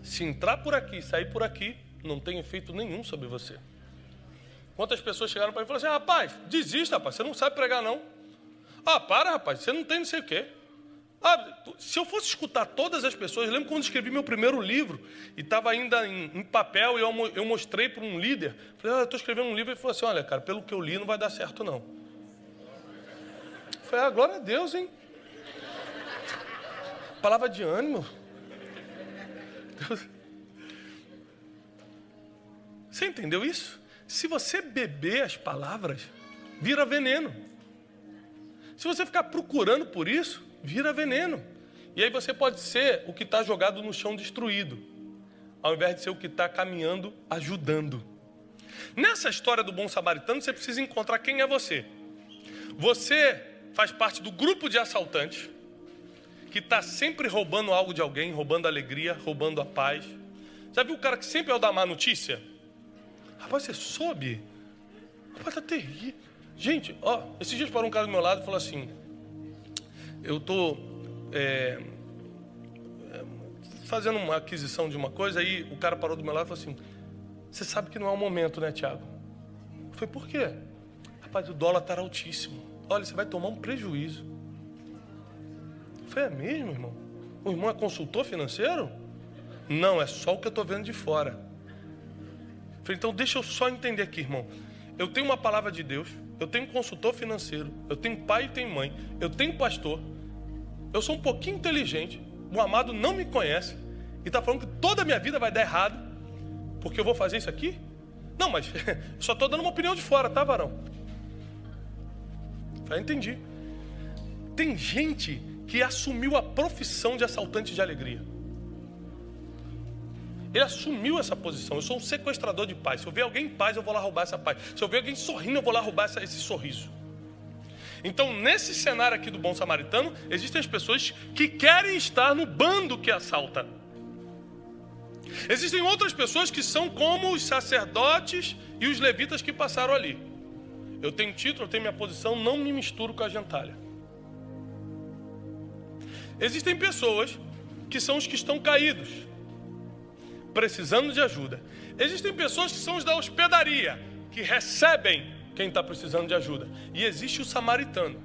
Se entrar por aqui e sair por aqui, não tem efeito nenhum sobre você. Quantas pessoas chegaram para mim e falaram assim: rapaz, desista, rapaz, você não sabe pregar não. Ah, para, rapaz, você não tem não sei o quê. Ah, se eu fosse escutar todas as pessoas, eu lembro quando escrevi meu primeiro livro e estava ainda em papel e eu mostrei para um líder. Falei, eu estou escrevendo um livro. Ele falou assim: olha, cara, pelo que eu li não vai dar certo não. Eu falei, glória a Deus, hein? Palavra de ânimo. Você entendeu isso? Se você beber as palavras, vira veneno. Se você ficar procurando por isso, vira veneno. E aí você pode ser o que está jogado no chão destruído, ao invés de ser o que está caminhando, ajudando. Nessa história do bom samaritano, você precisa encontrar quem é você. Você faz parte do grupo de assaltantes, que está sempre roubando algo de alguém, roubando a alegria, roubando a paz. Já viu o cara que sempre é o da má notícia? Rapaz, você soube? Rapaz, tá terrível. Gente, ó, esses dias parou um cara do meu lado e falou assim: eu tô fazendo uma aquisição de uma coisa, aí o cara parou do meu lado e falou assim: você sabe que não é o momento, né, Tiago? Eu falei, por quê? Rapaz, o dólar tá altíssimo. Olha, você vai tomar um prejuízo. Eu falei, é mesmo, irmão? O irmão é consultor financeiro? Não, é só o que eu tô vendo de fora. Eu falei, então deixa eu só entender aqui, irmão. Eu tenho uma palavra de Deus, eu tenho consultor financeiro, eu tenho pai e tenho mãe, eu tenho pastor, eu sou um pouquinho inteligente, o amado não me conhece e está falando que toda a minha vida vai dar errado porque eu vou fazer isso aqui? Não, mas eu só estou dando uma opinião de fora, tá, varão? Eu falei, entendi. Tem gente que assumiu a profissão de assaltante de alegria. Ele assumiu essa posição. Eu sou um sequestrador de paz. Se eu ver alguém em paz, eu vou lá roubar essa paz. Se eu ver alguém sorrindo, eu vou lá roubar esse sorriso. Então, nesse cenário aqui do bom samaritano, existem as pessoas que querem estar no bando que assalta. Existem outras pessoas que são como os sacerdotes e os levitas que passaram ali. Eu tenho título, eu tenho minha posição, não me misturo com a gentalha. Existem pessoas que são os que estão caídos, precisando de ajuda. Existem pessoas que são os da hospedaria, que recebem quem está precisando de ajuda. E existe o samaritano,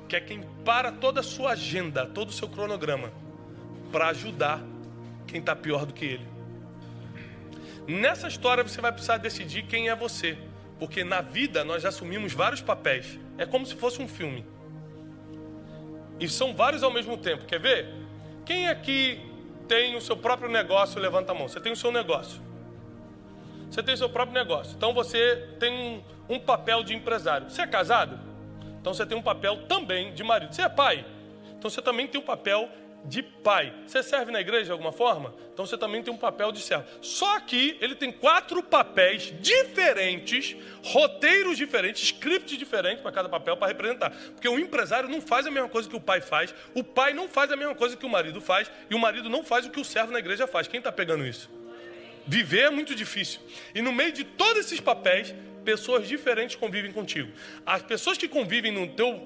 que é quem para toda a sua agenda, todo o seu cronograma, para ajudar quem está pior do que ele. Nessa história você vai precisar decidir quem é você, porque na vida nós assumimos vários papéis. É como se fosse um filme. E são vários ao mesmo tempo. Quer ver? Quem aqui tem o seu próprio negócio? Levanta a mão. Você tem o seu negócio. Você tem o seu próprio negócio. Então você tem um papel de empresário. Você é casado? Então você tem um papel também de marido. Você é pai? Então você também tem um papel de pai. Você serve na igreja de alguma forma? Então você também tem um papel de servo. Só que ele tem 4 papéis diferentes, roteiros diferentes, scripts diferentes para cada papel para representar. Porque o empresário não faz a mesma coisa que o pai faz, o pai não faz a mesma coisa que o marido faz, e o marido não faz o que o servo na igreja faz. Quem está pegando isso? Viver é muito difícil. E no meio de todos esses papéis, pessoas diferentes convivem contigo. As pessoas que convivem no teu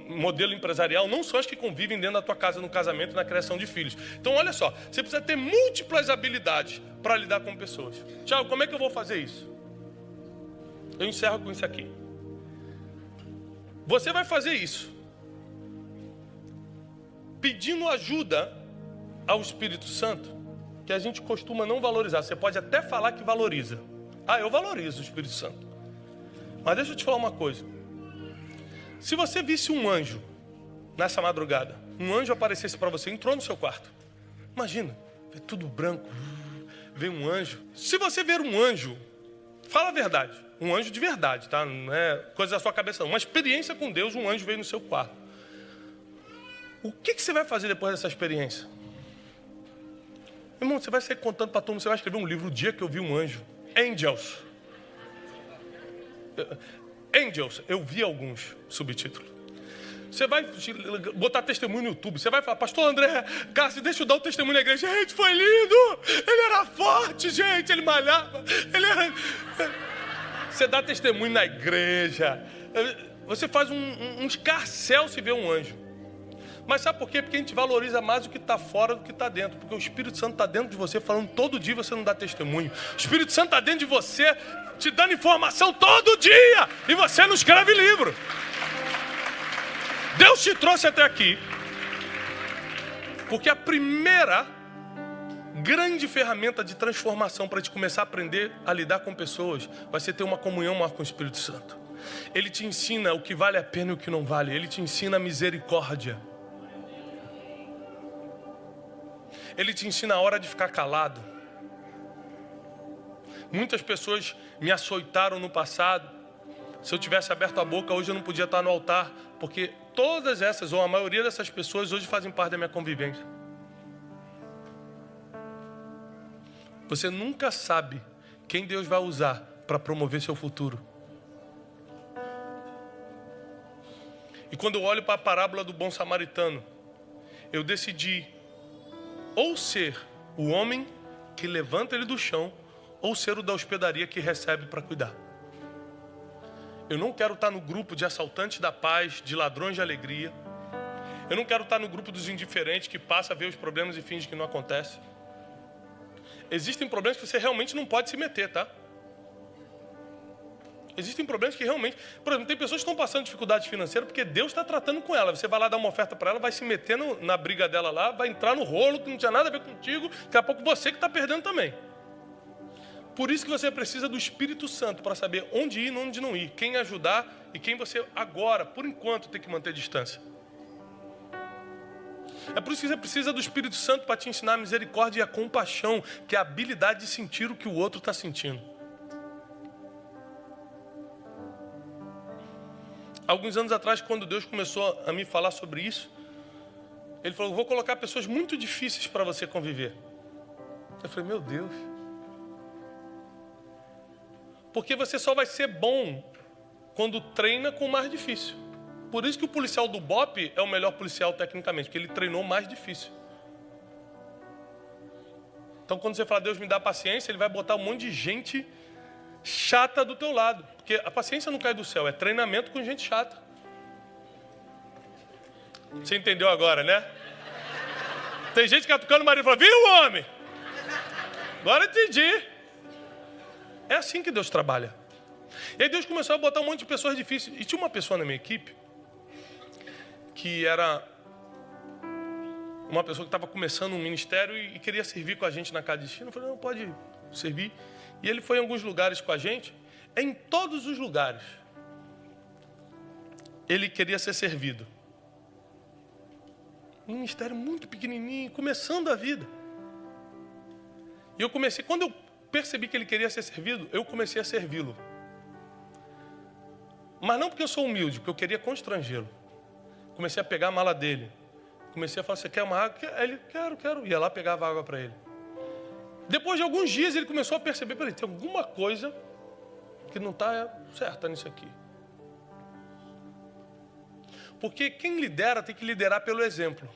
modelo empresarial não são as que convivem dentro da tua casa, no casamento, na criação de filhos. Então olha só, você precisa ter múltiplas habilidades para lidar com pessoas. Tiago, como é que eu vou fazer isso? Eu encerro com isso aqui. Você vai fazer isso pedindo ajuda ao Espírito Santo, que a gente costuma não valorizar. Você pode até falar que valoriza. Ah, eu valorizo o Espírito Santo. Mas deixa eu te falar uma coisa. Se você visse um anjo nessa madrugada, um anjo aparecesse para você, entrou no seu quarto. Imagina, vê tudo branco, vê um anjo. Se você ver um anjo, fala a verdade, um anjo de verdade, tá? Não é coisa da sua cabeça não. Uma experiência com Deus, um anjo veio no seu quarto. O que você vai fazer depois dessa experiência? Irmão, você vai sair contando para todo mundo, você vai escrever um livro, o dia que eu vi um anjo. Angels. Angels, eu vi alguns subtítulos. Você vai botar testemunho no YouTube, você vai falar, pastor André, Cássio, deixa eu dar o testemunho na igreja. Gente, foi lindo, ele era forte, gente, ele malhava, ele era... Você dá testemunho na igreja, você faz um escarcéu se vê um anjo. Mas sabe por quê? Porque a gente valoriza mais o que está fora do que está dentro. Porque o Espírito Santo está dentro de você, falando todo dia, você não dá testemunho. O Espírito Santo está dentro de você, te dando informação todo dia, e você não escreve livro. Deus te trouxe até aqui, porque a primeira grande ferramenta de transformação para te começar a aprender a lidar com pessoas vai ser ter uma comunhão maior com o Espírito Santo. Ele te ensina o que vale a pena e o que não vale. Ele te ensina a misericórdia. Ele te ensina a hora de ficar calado. Muitas pessoas me açoitaram no passado. Se eu tivesse aberto a boca, hoje eu não podia estar no altar, porque todas essas, ou a maioria dessas pessoas, hoje fazem parte da minha convivência. Você nunca sabe quem Deus vai usar para promover seu futuro. E quando eu olho para a parábola do bom samaritano, eu decidi ou ser o homem que levanta ele do chão, ou ser o da hospedaria que recebe para cuidar. Eu não quero estar no grupo de assaltantes da paz, de ladrões de alegria. Eu não quero estar no grupo dos indiferentes que passa a ver os problemas e finge que não acontece. Existem problemas que você realmente não pode se meter, tá? Existem problemas que realmente... Por exemplo, tem pessoas que estão passando dificuldade financeira porque Deus está tratando com ela. Você vai lá dar uma oferta para ela, vai se meter na briga dela lá, vai entrar no rolo que não tinha nada a ver contigo. Daqui a pouco você que está perdendo também. Por isso que você precisa do Espírito Santo para saber onde ir e onde não ir. Quem ajudar e quem você agora, por enquanto, tem que manter distância. É por isso que você precisa do Espírito Santo para te ensinar a misericórdia e a compaixão, que é a habilidade de sentir o que o outro está sentindo. Alguns anos atrás, quando Deus começou a me falar sobre isso, Ele falou, vou colocar pessoas muito difíceis para você conviver. Eu falei, meu Deus. Porque você só vai ser bom quando treina com o mais difícil. Por isso que o policial do BOPE é o melhor policial tecnicamente, porque ele treinou o mais difícil. Então quando você fala, Deus me dá paciência, Ele vai botar um monte de gente chata do teu lado. Porque a paciência não cai do céu, é treinamento com gente chata. Você entendeu agora, né? Tem gente catucando o marido e fala, viu, homem? Agora eu entendi. É assim que Deus trabalha. E aí Deus começou a botar um monte de pessoas difíceis. E tinha uma pessoa na minha equipe que era uma pessoa que estava começando um ministério e queria servir com a gente na casa de destino. Eu falei, não, pode servir. E ele foi em alguns lugares com a gente. Em todos os lugares, ele queria ser servido. Um ministério muito pequenininho, começando a vida. E eu comecei, quando eu percebi que ele queria ser servido, eu comecei a servi-lo. Mas não porque eu sou humilde, porque eu queria constrangê-lo. Comecei a pegar a mala dele. Comecei a falar, você quer uma água? Ele, quero. Ia lá, pegava água para ele. Depois de alguns dias, ele começou a perceber, peraí, tem alguma coisa que não está certa nisso aqui. Porque quem lidera tem que liderar pelo exemplo.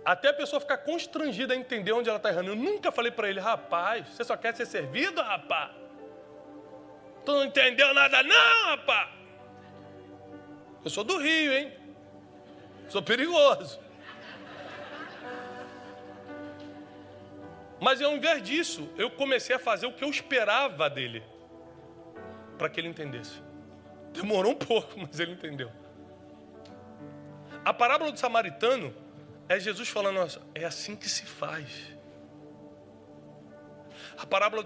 Até a pessoa ficar constrangida a entender onde ela está errando. Eu nunca falei para ele, rapaz, você só quer ser servido, rapaz? Tu não entendeu nada não, rapaz? Eu sou do Rio, hein? Sou perigoso. Mas ao invés disso, eu comecei a fazer o que eu esperava dele, para que ele entendesse. Demorou um pouco, mas ele entendeu. A parábola do samaritano é Jesus falando, nossa, é assim que se faz. A parábola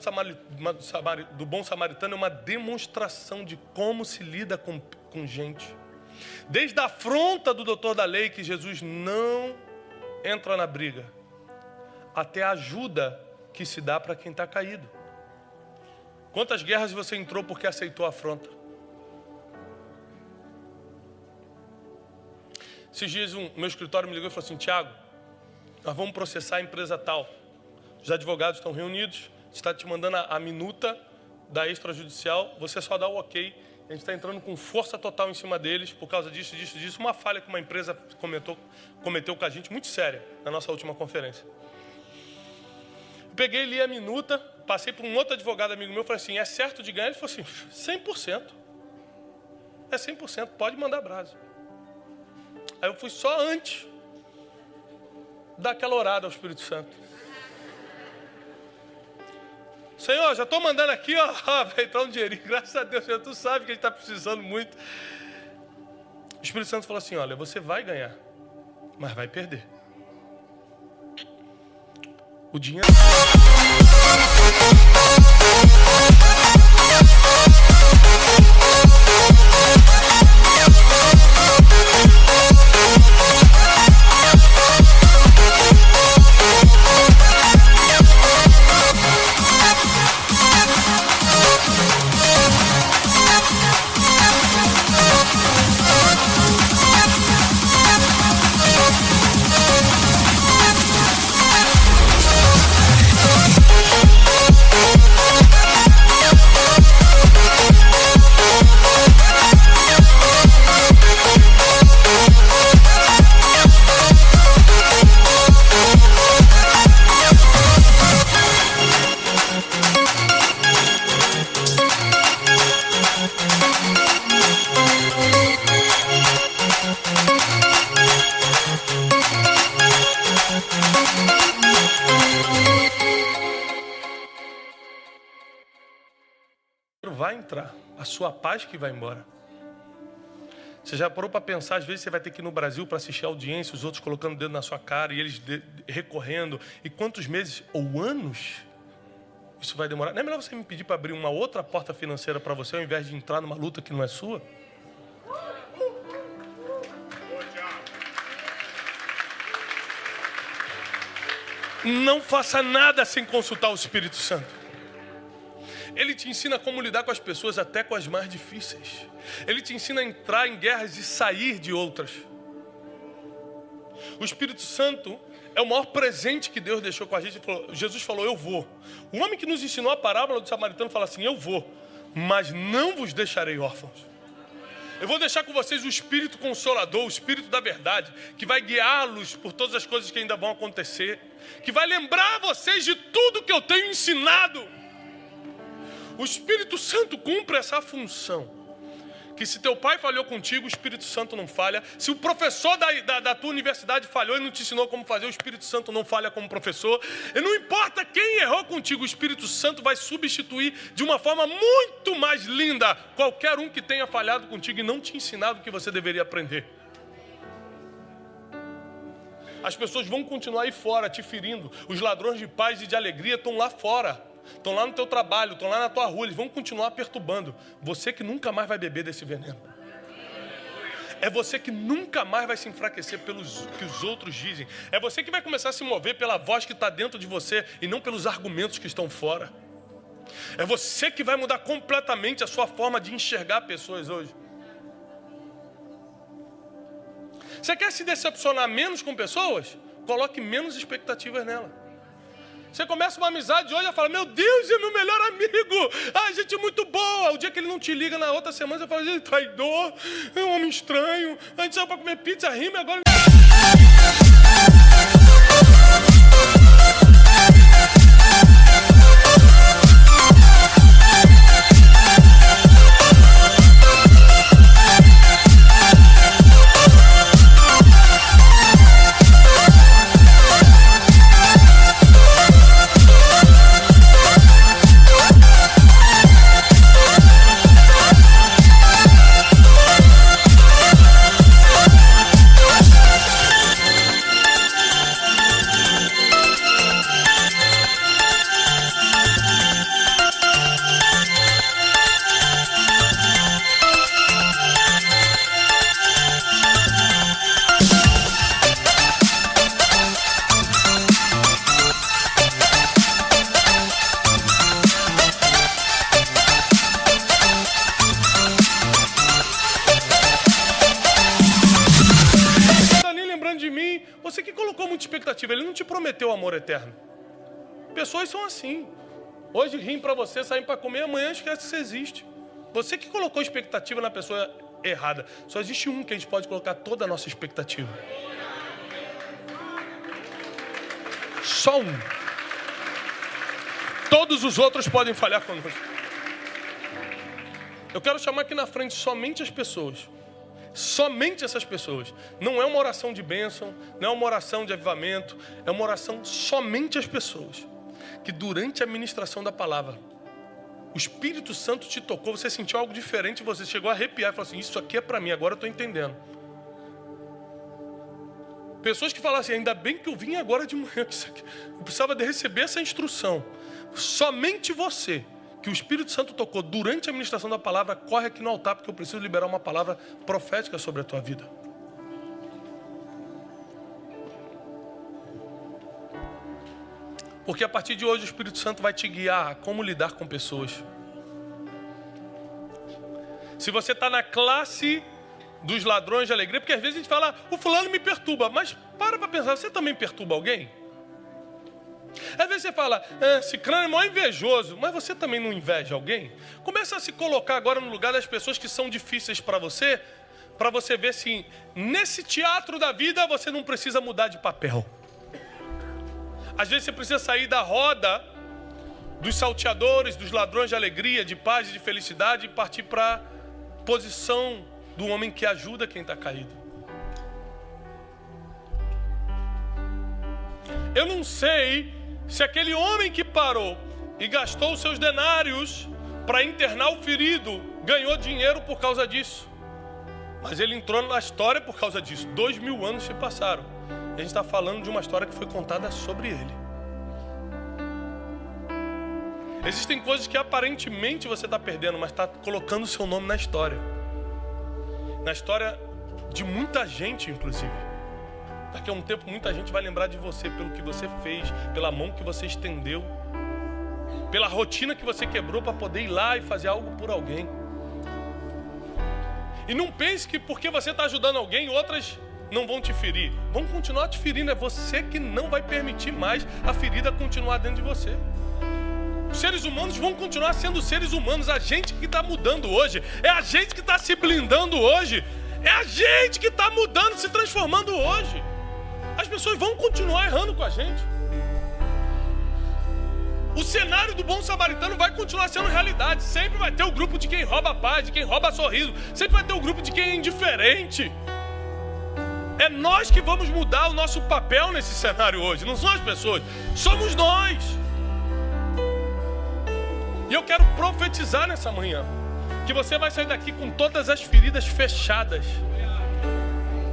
do bom samaritano é uma demonstração de como se lida com gente. Desde a afronta do doutor da lei, que Jesus não entra na briga, até a ajuda que se dá para quem está caído. Quantas guerras você entrou porque aceitou a afronta? Esses dias o meu escritório me ligou e falou assim: Tiago, nós vamos processar a empresa tal. Os advogados estão reunidos, está te mandando a minuta da extrajudicial, você só dá o ok. A gente está entrando com força total em cima deles por causa disso. Uma falha que uma empresa cometeu com a gente, muito séria, na nossa última conferência. Eu peguei, li a minuta, passei por um outro advogado amigo meu, falei assim: é certo de ganhar? Ele falou assim: 100%. É 100%, pode mandar brasa. Aí eu fui só antes dar aquela orada ao Espírito Santo. Senhor, já estou mandando aqui, ó, vai entrar um dinheirinho, graças a Deus, Senhor, tu sabe que a gente está precisando muito. O Espírito Santo falou assim: olha, você vai ganhar, mas vai perder. O dinheiro... vai entrar, a sua paz que vai embora. Você já parou para pensar, às vezes você vai ter que ir no Brasil para assistir a audiência, os outros colocando o dedo na sua cara e eles recorrendo, e quantos meses ou anos isso vai demorar? Não é melhor você me pedir para abrir uma outra porta financeira para você, ao invés de entrar numa luta que não é sua? Não faça nada sem consultar o Espírito Santo. Ele te ensina como lidar com as pessoas, até com as mais difíceis. Ele te ensina a entrar em guerras e sair de outras. O Espírito Santo é o maior presente que Deus deixou com a gente. Jesus falou: eu vou. O homem que nos ensinou a parábola do samaritano fala assim: eu vou, mas não vos deixarei órfãos. Eu vou deixar com vocês o Espírito Consolador, o Espírito da verdade, que vai guiá-los por todas as coisas que ainda vão acontecer, que vai lembrar vocês de tudo que eu tenho ensinado. O Espírito Santo cumpre essa função. Que se teu pai falhou contigo, o Espírito Santo não falha. Se o professor da tua universidade falhou e não te ensinou como fazer, o Espírito Santo não falha como professor. E não importa quem errou contigo, o Espírito Santo vai substituir de uma forma muito mais linda qualquer um que tenha falhado contigo e não te ensinado o que você deveria aprender. As pessoas vão continuar aí fora te ferindo. Os ladrões de paz e de alegria estão lá fora. Estão lá no teu trabalho, estão lá na tua rua, eles vão continuar perturbando. Você que nunca mais vai beber desse veneno. É você que nunca mais vai se enfraquecer pelos que os outros dizem. É você que vai começar a se mover pela voz que está dentro de você e não pelos argumentos que estão fora. É você que vai mudar completamente a sua forma de enxergar pessoas hoje. Você quer se decepcionar menos com pessoas? Coloque menos expectativas nela. Você começa uma amizade hoje e fala: meu Deus, é meu melhor amigo. Ah, gente muito boa. O dia que ele não te liga na outra semana, você fala: traidor, é um homem estranho. A gente saiu para comer pizza, rima, agora... muita expectativa. Ele não te prometeu amor eterno. Pessoas são assim. Hoje riem para você, saem para comer, amanhã esquece que você existe. Você que colocou expectativa na pessoa errada. Só existe um que a gente pode colocar toda a nossa expectativa. Só um. Todos os outros podem falhar conosco. Eu quero chamar aqui na frente somente as pessoas. Somente essas pessoas. Não é uma oração de bênção, não é uma oração de avivamento, é uma oração somente as pessoas. Que durante a ministração da palavra, o Espírito Santo te tocou, você sentiu algo diferente, você chegou a arrepiar e falou assim, isso aqui é para mim, agora eu estou entendendo. Pessoas que falaram assim, ainda bem que eu vim agora de manhã, eu precisava de receber essa instrução. Somente você, que o Espírito Santo tocou durante a ministração da palavra, corre aqui no altar, porque eu preciso liberar uma palavra profética sobre a tua vida. Porque a partir de hoje o Espírito Santo vai te guiar a como lidar com pessoas. Se você está na classe dos ladrões de alegria, porque às vezes a gente fala, o fulano me perturba, mas para pensar, você também perturba alguém? Às vezes você fala, ciclano é mó invejoso, mas você também não inveja alguém? Começa a se colocar agora no lugar das pessoas que são difíceis para você ver se nesse teatro da vida você não precisa mudar de papel. Às vezes você precisa sair da roda dos salteadores, dos ladrões de alegria, de paz e de felicidade e partir para a posição do homem que ajuda quem está caído. Eu não sei se aquele homem que parou e gastou os seus denários para internar o ferido ganhou dinheiro por causa disso. Mas ele entrou na história por causa disso. 2000 anos se passaram. A gente está falando de uma história que foi contada sobre ele. Existem coisas que aparentemente você está perdendo, mas está colocando o seu nome na história. Na história de muita gente, inclusive. Daqui a um tempo, muita gente vai lembrar de você pelo que você fez, pela mão que você estendeu, pela rotina que você quebrou para poder ir lá e fazer algo por alguém. E não pense que porque você está ajudando alguém, outras não vão te ferir. Vão continuar te ferindo. É você que não vai permitir mais a ferida continuar dentro de você. Os seres humanos vão continuar sendo seres humanos. A gente que está mudando hoje. É a gente que está se blindando hoje. É a gente que está mudando, se transformando hoje. As pessoas vão continuar errando com a gente. O cenário do bom samaritano vai continuar sendo realidade. Sempre vai ter o grupo de quem rouba a paz, de quem rouba sorriso. Sempre vai ter o grupo de quem é indiferente. É nós que vamos mudar o nosso papel nesse cenário hoje. Não são as pessoas, somos nós. E eu quero profetizar nessa manhã que você vai sair daqui com todas as feridas fechadas.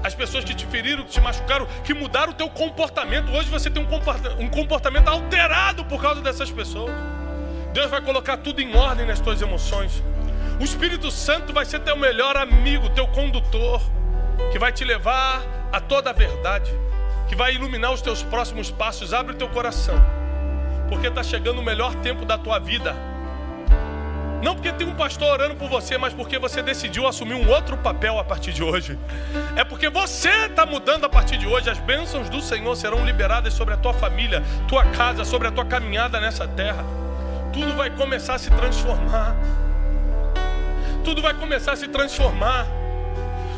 As pessoas que te feriram, que te machucaram, que mudaram o teu comportamento. Hoje você tem um comportamento alterado por causa dessas pessoas. Deus vai colocar tudo em ordem nas tuas emoções. O Espírito Santo vai ser teu melhor amigo, teu condutor, que vai te levar a toda a verdade, que vai iluminar os teus próximos passos. Abre o teu coração, porque está chegando o melhor tempo da tua vida. Não porque tem um pastor orando por você, mas porque você decidiu assumir um outro papel a partir de hoje. É porque você está mudando a partir de hoje. As bênçãos do Senhor serão liberadas sobre a tua família, tua casa, sobre a tua caminhada nessa terra. Tudo vai começar a se transformar. Tudo vai começar a se transformar.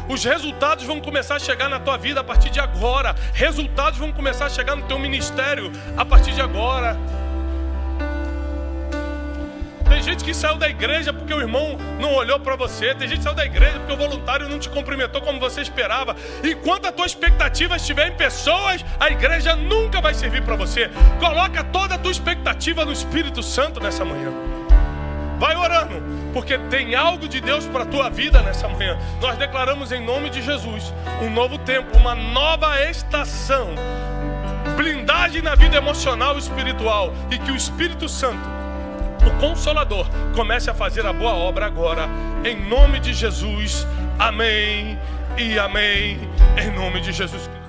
Os resultados vão começar a chegar na tua vida a partir de agora. Resultados vão começar a chegar no teu ministério a partir de agora. Tem gente que saiu da igreja porque o irmão não olhou para você. Tem gente que saiu da igreja porque o voluntário não te cumprimentou como você esperava. Enquanto a tua expectativa estiver em pessoas, a igreja nunca vai servir para você. Coloca toda a tua expectativa no Espírito Santo nessa manhã. Vai orando, porque tem algo de Deus para a tua vida nessa manhã. Nós declaramos em nome de Jesus um novo tempo, uma nova estação, blindagem na vida emocional e espiritual, e que o Espírito Santo, o Consolador, comece a fazer a boa obra agora, em nome de Jesus. Amém e amém, em nome de Jesus Cristo.